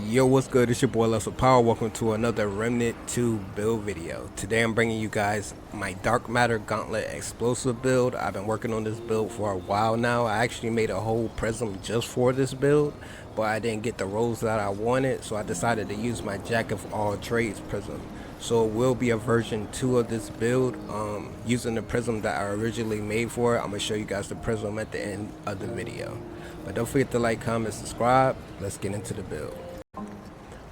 Yo, what's good? It's your boy Less with Power. Welcome to another Remnant 2 build video. Today I'm bringing you guys my Dark Matter Gauntlet explosive build. I've been working on this build for a while now. I actually made a whole prism just for this build, but I didn't get the rolls that I wanted, so I decided to use my Jack of all trades prism. So it will be a version 2 of this build using the prism that I originally made for it. I'm going to show you guys the prism at the end of the video. But don't forget to like, comment, subscribe. Let's get into the build.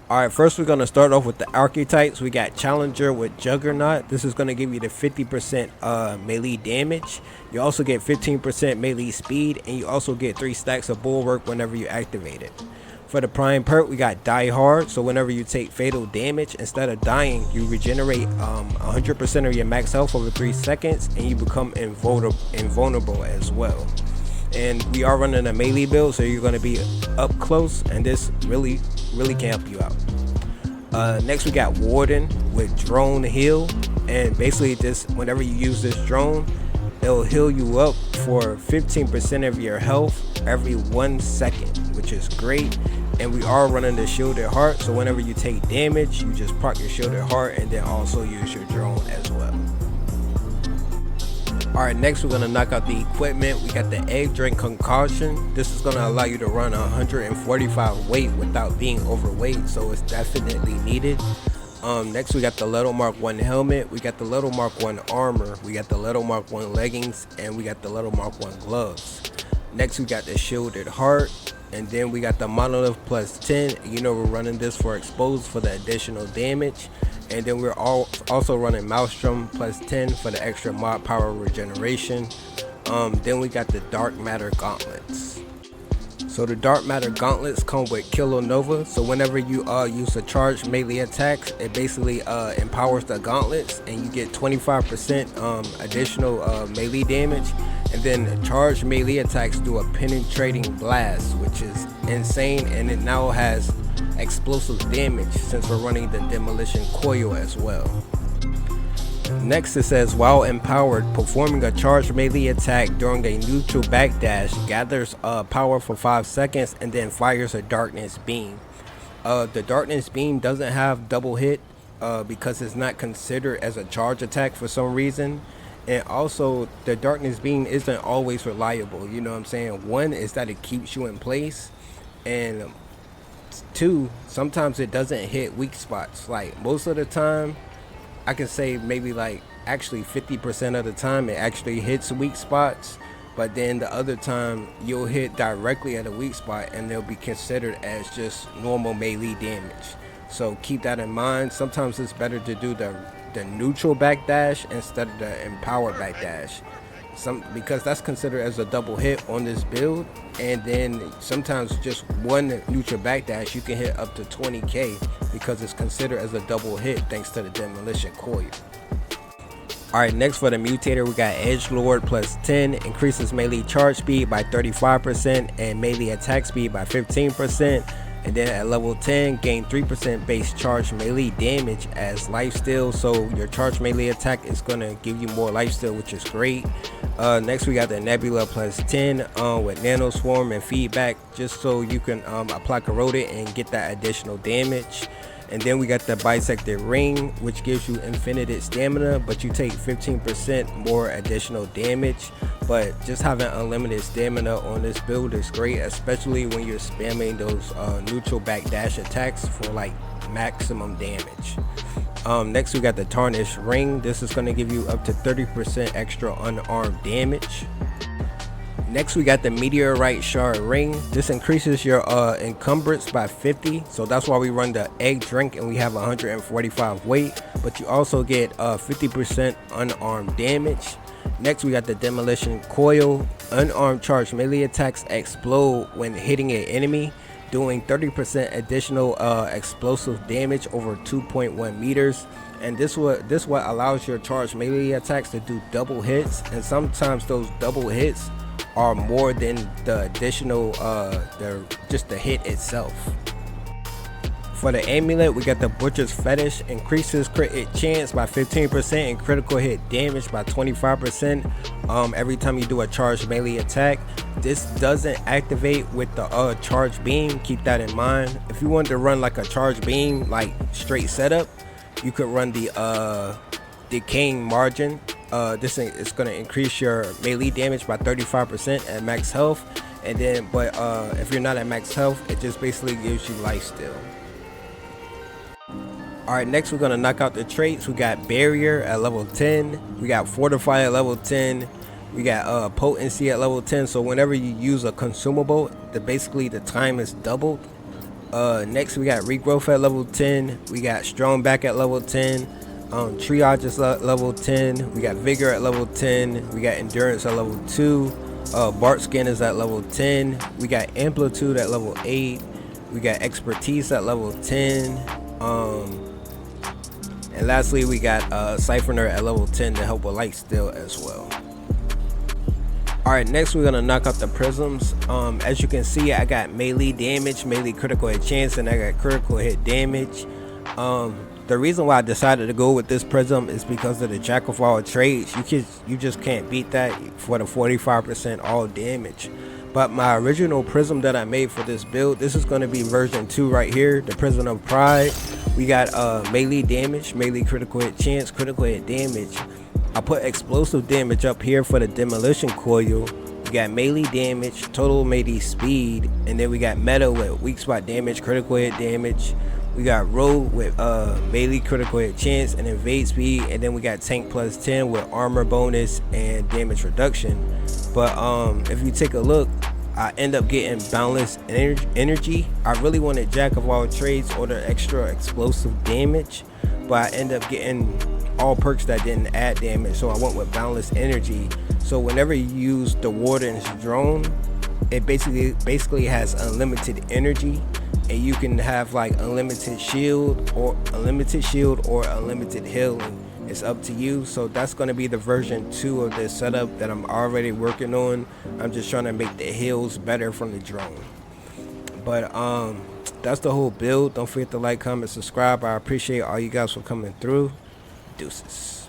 Alright, first we're going to start off with the archetypes. We got Challenger with Juggernaut. This is going to give you the 50% melee damage. You also get 15% melee speed, and you also get 3 stacks of Bulwark whenever you activate it. For the prime perk, we got Die Hard. So whenever you take fatal damage, instead of dying, you regenerate 100% of your max health over 3 seconds, and you become invulnerable as well. And we are running a melee build, so you're going to be up close, and this really can help you out. Next we got Warden with Drone Heal, and basically this, whenever you use this drone, it'll heal you up for 15% of your health every 1 second, which is great. And we are running the Shielded Heart, so whenever you take damage, you just proc your Shielded Heart and then also use your drone as well. Alright, next we're going to knock out the equipment. We got the Egg Drink Concoction. This is going to allow you to run 145 weight without being overweight, so it's definitely needed. Next we got the Level Mark 1 helmet, we got the Level Mark 1 armor, we got the Level Mark 1 leggings, and we got the Level Mark 1 gloves. Next we got the Shielded Heart, and then we got the Monolith plus 10. You know, we're running this for exposed for the additional damage. And then we're also running Maelstrom plus 10 for the extra mod power regeneration. Then we got the Dark Matter Gauntlets. So the Dark Matter Gauntlets come with Kilonova. So whenever you use a charged melee attack, it basically empowers the gauntlets, and you get 25% additional melee damage. And then charged melee attacks do a penetrating blast, which is insane, and it now has explosive damage since we're running the demolition coil as well. Next it says, while empowered, performing a charged melee attack during a neutral backdash gathers power for 5 seconds and then fires a darkness beam. The darkness beam doesn't have double hit because it's not considered as a charge attack for some reason. And also the darkness beam isn't always reliable, you know what I'm saying? One is that it keeps you in place, and 2, sometimes it doesn't hit weak spots. Like most of the time, I can say maybe like actually 50% of the time it actually hits weak spots, but then the other time you'll hit directly at a weak spot and they'll be considered as just normal melee damage. So keep that in mind. Sometimes it's better to do the neutral backdash instead of the empowered backdash, because that's considered as a double hit on this build. And then sometimes just one neutral backdash you can hit up to 20k because it's considered as a double hit thanks to the demolition coil. Alright, next for the mutator, we got Edgelord plus 10, increases melee charge speed by 35% and melee attack speed by 15%. And then at level 10, gain 3% base charge melee damage as lifesteal. So your charge melee attack is going to give you more lifesteal, which is great. Next we got the Nebula plus 10 with Nano Swarm and feedback, just so you can apply Corroded and get that additional damage. And then we got the Bisected Ring, which gives you infinite stamina, but you take 15% more additional damage. But just having unlimited stamina on this build is great, especially when you're spamming those neutral backdash attacks for like maximum damage. Next we got the Tarnished Ring. This is going to give you up to 30% extra unarmed damage. Next we got the Meteorite Shard Ring. This increases your encumbrance by 50, so that's why we run the Egg Drink and we have 145 weight, but you also get 50% unarmed damage. Next we got the Demolition Coil. Unarmed charged melee attacks explode when hitting an enemy, doing 30% additional explosive damage over 2.1 meters. And this what allows your charged melee attacks to do double hits, and sometimes those double hits are more than the additional just the hit itself. For the amulet, we got the Butcher's Fetish, increases crit hit chance by 15% and critical hit damage by 25%. every time you do a charged melee attack. This doesn't activate with the charged beam, keep that in mind. If you wanted to run like a charged beam, like straight setup, you could run the decaying margin. This is going to increase your melee damage by 35% at max health, and then if you're not at max health, it just basically gives you life steal. Alright, next we're going to knock out the traits. We got barrier at level 10, we got fortify at level 10, we got potency at level 10. So whenever you use a consumable, basically the time is doubled. Next we got regrowth at level 10, we got strong back at level 10, triage is level 10, we got vigor at level 10, we got endurance at level 2, Bart skin is at level 10, we got amplitude at level 8, we got expertise at level 10, and lastly we got siphoner at level 10 to help with light steal as well. Alright, next we're gonna knock out the prisms. As you can see, I got melee damage, melee critical hit chance, and I got critical hit damage. The reason why I decided to go with this prism is because of the jack of all trades. You just can't beat that for the 45% all damage. But my original prism that I made for this build, this is going to be version 2 right here, the Prism of Pride. We got melee damage, melee critical hit chance, critical hit damage. I put explosive damage up here for the demolition coil. We got melee damage, total melee speed, and then we got meta with weak spot damage, critical hit damage. We got rogue with melee critical hit chance and invade speed, and then we got tank plus 10 with armor bonus and damage reduction. But if you take a look, I end up getting boundless energy. I really wanted jack of all trades or the extra explosive damage, but I end up getting all perks that didn't add damage, so I went with boundless energy. So whenever you use the Warden's drone, it basically has unlimited energy, and you can have like unlimited shield or unlimited healing. It's up to you. So that's going to be the version 2 of this setup that I'm already working on. I'm just trying to make the heals better from the drone. But that's the whole build. Don't forget to like, comment, subscribe. I appreciate all you guys for coming through. Deuces.